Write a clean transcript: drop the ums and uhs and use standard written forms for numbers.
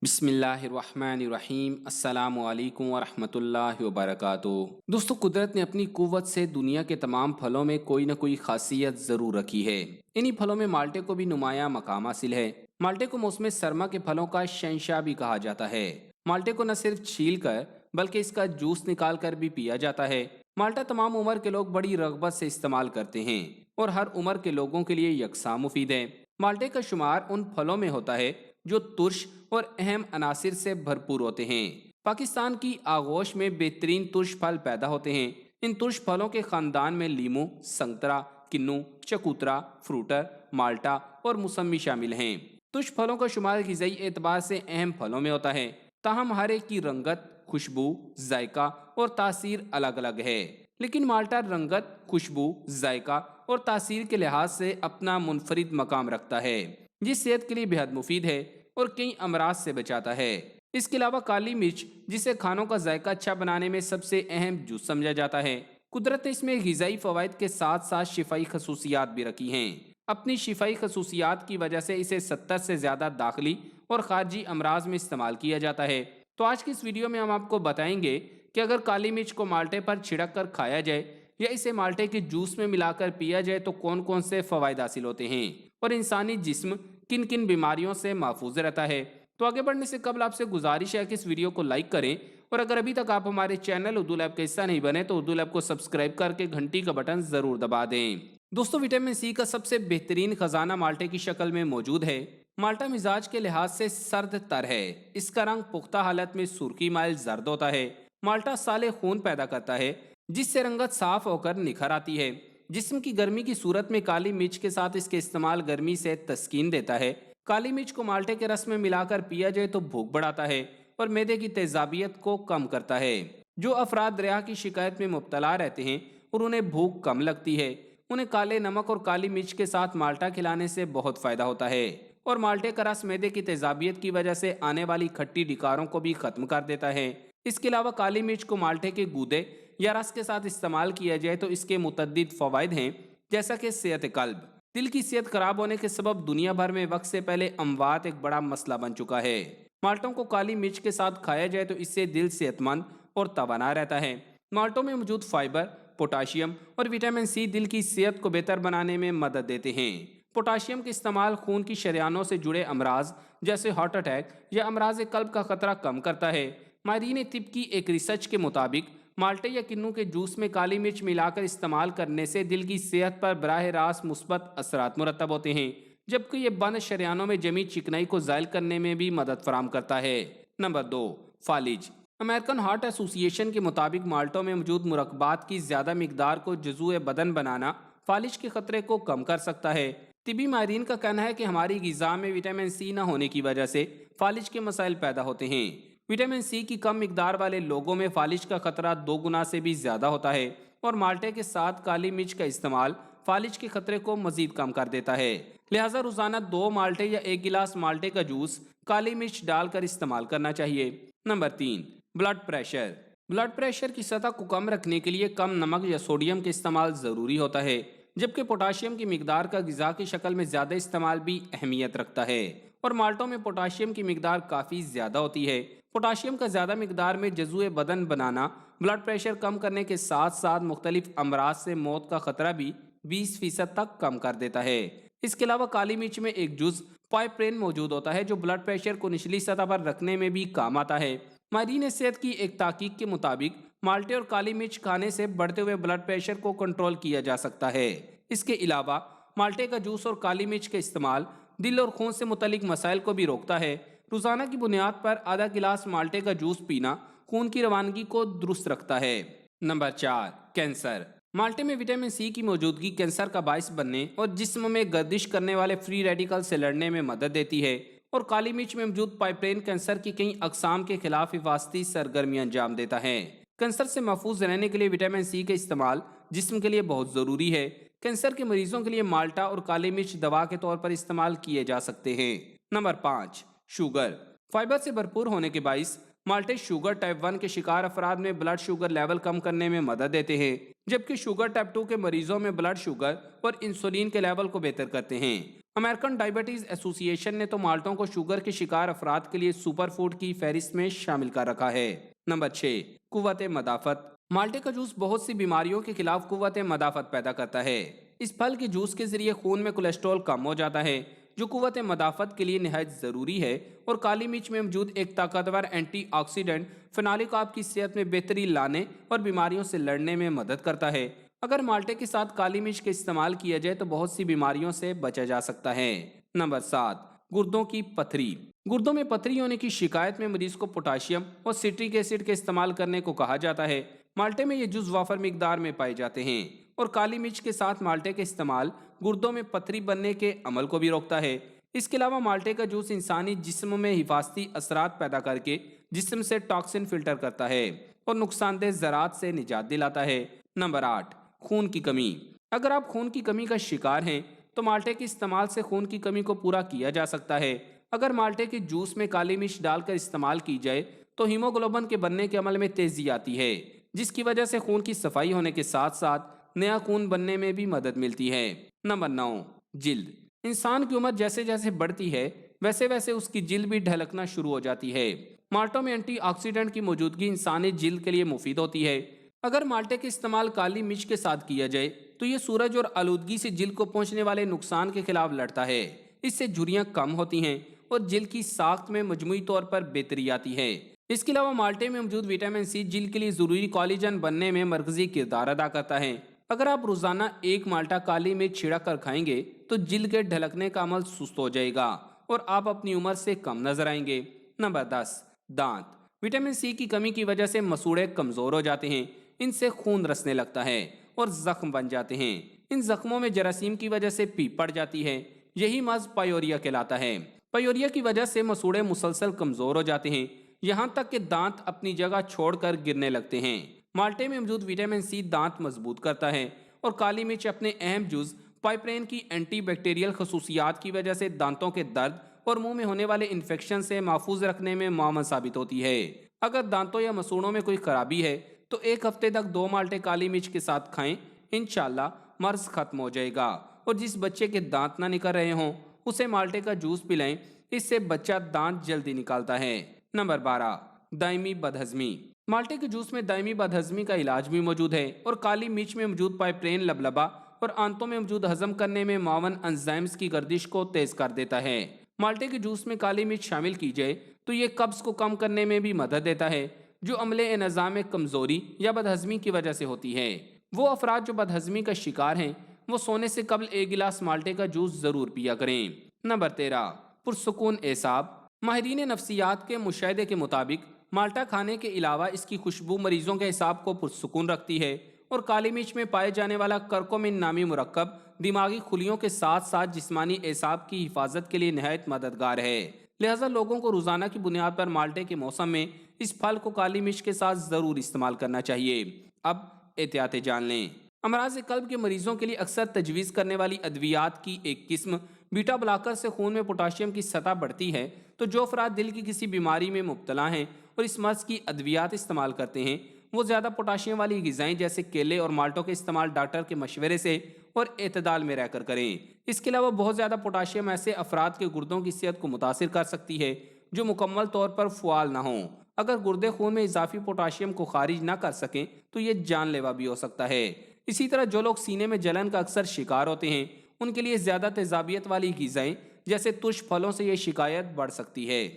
बिस्मिल्लाहिर्रहमानिर्रहीम अस्सलामु अलैकुम वरहमतुल्लाहि वबरकातुहू। दोस्तों, कुदरत ने अपनी कुव्वत से दुनिया के तमाम फलों में कोई ना कोई खासियत ज़रूर रखी है। इन्हीं फलों में माल्टे को भी नुमाया मकाम हासिल है। माल्टे को मौसम सरमा के फलों का शहंशाह भी कहा जाता है। माल्टे को न सिर्फ छील कर बल्कि इसका जूस निकाल कर भी पिया जाता है। माल्टा तमाम उम्र के लोग बड़ी रगबत से इस्तेमाल करते हैं और हर उम्र के लोगों के लिए यकसा मुफीद है। माल्टे का शुमार उन फलों में होता है जो तुर्श और अहम अनासिर से भरपूर होते हैं। पाकिस्तान की आगोश में बेहतरीन तुर्श फल पैदा होते हैं। इन तुर्श फलों के खानदान में लीमू, संतरा, किन्नू, चकूतरा, फ्रूटर, माल्टा और मौसमी शामिल हैं। तुर्श फलों का शुमार ग़िज़ाई एतबार से अहम फलों में होता है, ताहम हर एक की रंगत, खुशबू, जायका और तासीर अलग अलग है। लेकिन माल्टा रंगत, खुशबू, जायका और तासीर के लिहाज से अपना मुनफरिद मकाम रखता है, जिस सेहत के लिए बेहद मुफीद है और कई अमराज से बचाता है। इसके अलावा काली मिर्च, जिसे खानों का जायका अच्छा बनाने में सबसे अहम जूस समझा जाता है, कुदरत ने इसमें ग़िज़ाई फ़वाइद के साथ साथ शिफाई खसूसियात भी रखी हैं। अपनी शिफाई खसूसियात की वजह से इसे 70 से ज़्यादा दाखिली और खारजी अमराज में इस्तेमाल किया जाता है। तो आज की इस वीडियो में हम आपको बताएंगे कि अगर काली मिर्च को माल्टे पर छिड़क कर खाया जाए या इसे माल्टे के जूस में मिलाकर पिया जाए तो कौन कौन से फ़वाइद हासिल होते हैं और इंसानी जिस्म किन किन बीमारियों से महफूज रहता है। तो आगे बढ़ने से कबल आपसे गुजारिश है कि इस वीडियो को लाइक करें और अगर अभी तक आप हमारे चैनल उर्दू लैब का हिस्सा नहीं बने तो उर्दू लैब को सब्सक्राइब करके घंटी का बटन जरूर दबा दें। दोस्तों, विटामिन सी का सबसे बेहतरीन खजाना माल्टे की शक्ल में मौजूद है। माल्टा मिजाज के लिहाज से सर्द तर है। इसका रंग पुख्ता हालत में सुर्खी माइल जर्द होता है। माल्टा साले खून पैदा करता है, जिससे रंगत साफ होकर निखर आती है। जिस्म की गर्मी की सूरत में काली मिर्च के साथ इसके इस्तेमाल गर्मी से तस्कीन देता है। काली मिर्च को माल्टे के रस में मिलाकर पिया जाए तो भूख बढ़ाता है और मैदे की तेजाबियत को कम करता है। जो अफराद रिया की शिकायत में मुब्तला रहते हैं और उन्हें भूख कम लगती है, उन्हें काले नमक और काली मिर्च के साथ माल्टा खिलाने से बहुत फायदा होता है। और माल्टे का रस मैदे की तेजाबियत की वजह से आने वाली खट्टी डिकारों को भी खत्म कर देता है। इसके अलावा काली मिर्च को माल्टे के गूदे या रस के साथ इस्तेमाल किया जाए तो इसके मुतद्दिद फ़वाइद हैं, जैसा कि सेहत कल्ब। दिल की सेहत खराब होने के सबब दुनिया भर में वक्त से पहले अमवात एक बड़ा मसला बन चुका है। माल्टों को काली मिर्च के साथ खाया जाए तो इससे दिल सेहतमंद और तवाना रहता है। माल्टों में मौजूद फाइबर, पोटाशियम और विटामिन सी दिल की सेहत को बेहतर बनाने में मदद देते हैं। पोटाशियम का इस्तेमाल खून की शरियानों से जुड़े अमराज जैसे हार्ट अटैक या अमराज कल्ब का खतरा कम करता है। माहिरीन तिब की एक रिसर्च के मुताबिक माल्टे या किन्नू के जूस में काली मिर्च मिलाकर इस्तेमाल करने से दिल की सेहत पर बराह रास्त मुस्बत असरात मुरतब होते हैं, जबकि ये बंद शरियानों में जमी चिकनाई को ज़ायल करने में भी मदद फराम करता है। नंबर 2, फालिज। अमेरिकन हार्ट एसोसिएशन के मुताबिक माल्टों में मौजूद मुरक्बात की ज़्यादा मिकदार को जुज़ुए बदन बनाना फालिज के खतरे को कम कर सकता है। तिबी माहिरीन का कहना है कि हमारी ग़िज़ा में विटामिन सी न होने की वजह से फालिज के मसाइल पैदा होते हैं। विटामिन सी की कम मिकदार वाले लोगों में फालिज का खतरा 2 गुना से भी ज़्यादा होता है और माल्टे के साथ काली मिर्च का इस्तेमाल फालिज के खतरे को मजीद कम कर देता है। लिहाजा रोज़ाना 2 माल्टे या 1 गिलास माल्टे का जूस काली मिर्च डालकर इस्तेमाल करना चाहिए। Number 3, blood pressure. Blood pressure की सतह को कम रखने के लिए कम नमक या सोडियम का इस्तेमाल ज़रूरी होता है, जबकि पोटाशियम की मिकदार का ग़िज़ा की शक्ल में ज़्यादा इस्तेमाल भी अहमियत रखता है। और माल्टों में पोटाशियम की मिकदार काफ़ी ज़्यादा होती है। पोटाशियम का ज़्यादा मिकदार में जज़ुए बदन बनाना ब्लड प्रेशर कम करने के साथ साथ मुख्तलिफ अमराज से मौत का खतरा भी 20% तक कम कर देता है। इसके अलावा काली मिर्च में एक जुज़ पाइप्रेन मौजूद होता है, जो ब्लड प्रेशर को निचली सतह पर रखने में भी काम आता है। माहिरीन सेहत की एक तहकीक के मुताबिक माल्टे और काली मिर्च खाने से बढ़ते हुए ब्लड प्रेशर को कंट्रोल किया जा सकता है। इसके अलावा माल्टे का जूस और काली मिर्च का इस्तेमाल दिल और खून से मुतल्लिक मसाइल को भी रोकता है। रोजाना की बुनियाद पर आधा गिलास माल्टे का जूस पीना खून की रवानगी को दुरुस्त रखता है। Number 4, cancer. माल्टे में विटामिन सी की मौजूदगी कैंसर का बायस बनने और जिस्म में गर्दिश करने वाले फ्री रेडिकल से लड़ने में मदद देती है। और काली मिर्च में मौजूद पाइप्रेन कैंसर की कई अकसाम के खिलाफ हिफाजती सरगर्मी अंजाम देता है। कैंसर से महफूज रहने के लिए विटामिन सी का इस्तेमाल जिस्म के लिए बहुत ज़रूरी है। कैंसर के मरीजों के लिए माल्टा और काली मिर्च दवा के तौर पर इस्तेमाल किए जा सकते हैं। Number 5, sugar. फाइबर से भरपूर होने के बाइस माल्टे शुगर टाइप 1 के शिकार अफराद में ब्लड शुगर लेवल कम करने में मदद देते हैं, जबकि शुगर टाइप 2 के मरीजों में ब्लड शुगर और इंसुलिन के लेवल को बेहतर करते हैं। امریکن ڈائبٹیز ایسوسی ایشن نے تو مالٹوں کو شوگر کے شکار افراد کے لیے سپر فوڈ کی فہرست میں شامل کر رکھا ہے۔ نمبر 6، قوت مدافعت۔ مالٹے کا جوس بہت سی بیماریوں کے خلاف قوت مدافعت پیدا کرتا ہے۔ اس پھل کے جوس کے ذریعے خون میں کولیسٹرول کم ہو جاتا ہے، جو قوت مدافعت کے لیے نہایت ضروری ہے، اور کالی مرچ میں موجود ایک طاقتور اینٹی آکسیڈنٹ فینالک آپ کی صحت میں بہتری لانے اور بیماریوں سے لڑنے میں مدد کرتا ہے۔ اگر مالٹے کے ساتھ کالی مرچ کا استعمال کیا جائے تو بہت سی بیماریوں سے بچا جا سکتا ہے۔ نمبر 7، گردوں کی پتھری۔ گردوں میں پتھری ہونے کی شکایت میں مریض کو پوٹاشیم اور سٹرک ایسڈ کے استعمال کرنے کو کہا جاتا ہے۔ مالٹے میں یہ جز وافر مقدار میں پائے جاتے ہیں، اور کالی مرچ کے ساتھ مالٹے کے استعمال گردوں میں پتھری بننے کے عمل کو بھی روکتا ہے۔ اس کے علاوہ مالٹے کا جوس انسانی جسم میں حفاظتی اثرات پیدا کر کے جسم سے ٹاکسن فلٹر کرتا ہے اور نقصان دہ ذرات سے نجات دلاتا ہے۔ نمبر 8، خون کی کمی۔ اگر آپ خون کی کمی کا شکار ہیں تو مالٹے کے استعمال سے خون کی کمی کو پورا کیا جا سکتا ہے۔ اگر مالٹے کے جوس میں کالی مرچ ڈال کر استعمال کی جائے تو ہیموگلوبن کے بننے کے عمل میں تیزی آتی ہے، جس کی وجہ سے خون کی صفائی ہونے کے ساتھ ساتھ نیا خون بننے میں بھی مدد ملتی ہے۔ نمبر 9، جلد۔ انسان کی عمر جیسے جیسے بڑھتی ہے ویسے ویسے اس کی جلد بھی ڈھلکنا شروع ہو جاتی ہے۔ مالٹوں میں اینٹی آکسیڈنٹ کی موجودگی انسانی جلد کے لیے مفید ہوتی ہے۔ اگر مالٹے کے استعمال کالی مرچ کے ساتھ کیا جائے تو یہ سورج اور آلودگی سے جلد کو پہنچنے والے نقصان کے خلاف لڑتا ہے۔ اس سے جھریاں کم ہوتی ہیں اور جلد کی ساخت میں مجموعی طور پر بہتری آتی ہے۔ اس کے علاوہ مالٹے میں موجود وٹامن سی جلد کے لیے ضروری کولیجن بننے میں مرکزی کردار ادا کرتا ہے۔ اگر آپ روزانہ ایک مالٹا کالی مرچ چھڑک کر کھائیں گے تو جلد کے ڈھلکنے کا عمل سست ہو جائے گا اور آپ اپنی عمر سے کم نظر آئیں گے۔ نمبر 10، دانت۔ وٹامن سی کی کمی کی وجہ سے مسوڑے کمزور ہو جاتے ہیں، ان سے خون رسنے لگتا ہے اور زخم بن جاتے ہیں۔ ان زخموں میں جراثیم کی وجہ سے پیپ پڑ جاتی ہے، یہی مرض پائوریا کہلاتا ہے۔ پائوریا کی وجہ سے مسوڑے مسلسل کمزور ہو جاتے ہیں، یہاں تک کہ دانت اپنی جگہ چھوڑ کر گرنے لگتے ہیں۔ مالٹے میں موجود وٹامن سی دانت مضبوط کرتا ہے، اور کالی مرچ اپنے اہم جز پائپرین کی اینٹی بیکٹیریل خصوصیات کی وجہ سے دانتوں کے درد اور منہ میں ہونے والے انفیکشن سے محفوظ رکھنے میں معاون ثابت ہوتی ہے۔ اگر دانتوں یا مسوڑوں میں کوئی خرابی ہے تو ایک ہفتے تک 2 مالٹے کالی مرچ کے ساتھ کھائیں، انشاءاللہ مرض ختم ہو جائے گا۔ اور جس بچے کے دانت نہ نکل رہے ہوں اسے مالٹے کا جوس پلائیں، اس سے بچہ دانت جلدی نکالتا ہے۔ نمبر 12، دائمی بدہضمی۔ مالٹے کے جوس میں دائمی بدہضمی کا علاج بھی موجود ہے، اور کالی مرچ میں موجود پائپرین لبلبا اور آنتوں میں موجود ہضم کرنے میں معاون انزائمز کی گردش کو تیز کر دیتا ہے۔ مالٹے کے جوس میں کالی مرچ شامل کی جائے تو یہ قبض کو کم کرنے میں بھی مدد دیتا ہے، جو عملے نظام میں کمزوری یا بدہضمی کی وجہ سے ہوتی ہے۔ وہ افراد جو بدہضمی کا شکار ہیں وہ سونے سے قبل 1 گلاس مالٹے کا جوس ضرور پیا کریں۔ نمبر 13، پرسکون اعصاب۔ ماہرین نفسیات کے مشاہدے کے مطابق مالٹا کھانے کے علاوہ اس کی خوشبو مریضوں کے اعصاب کو پرسکون رکھتی ہے، اور کالی مرچ میں پائے جانے والا کرکومن نامی مرکب دماغی خلیوں کے ساتھ ساتھ جسمانی اعصاب کی حفاظت کے لیے نہایت مددگار ہے۔ لہٰذا لوگوں کو روزانہ کی بنیاد پر مالٹے کے موسم میں اس پھل کو کالی مرچ کے ساتھ ضرور استعمال کرنا چاہیے۔ اب احتیاطیں جان لیں۔ امراض قلب کے مریضوں کے لیے اکثر تجویز کرنے والی ادویات کی ایک قسم بیٹا بلاکر سے خون میں پوٹاشیم کی سطح بڑھتی ہے، تو جو افراد دل کی کسی بیماری میں مبتلا ہیں اور اس مرض کی ادویات استعمال کرتے ہیں وہ زیادہ پوٹاشیم والی غذائیں جیسے کیلے اور مالٹوں کے استعمال ڈاکٹر کے مشورے سے اور اعتدال میں رہ کر کریں۔ اس کے علاوہ بہت زیادہ پوٹاشیم ایسے افراد کے گردوں کی صحت کو متاثر کر سکتی ہے جو مکمل طور پر فعال نہ ہوں۔ اگر گردے خون میں اضافی پوٹاشیم کو خارج نہ کر سکیں تو یہ جان لیوا بھی ہو سکتا ہے۔ اسی طرح جو لوگ سینے میں جلن کا اکثر شکار ہوتے ہیں ان کے لیے زیادہ تیزابیت والی غذائیں جیسے ترش پھلوں سے یہ شکایت بڑھ سکتی ہے۔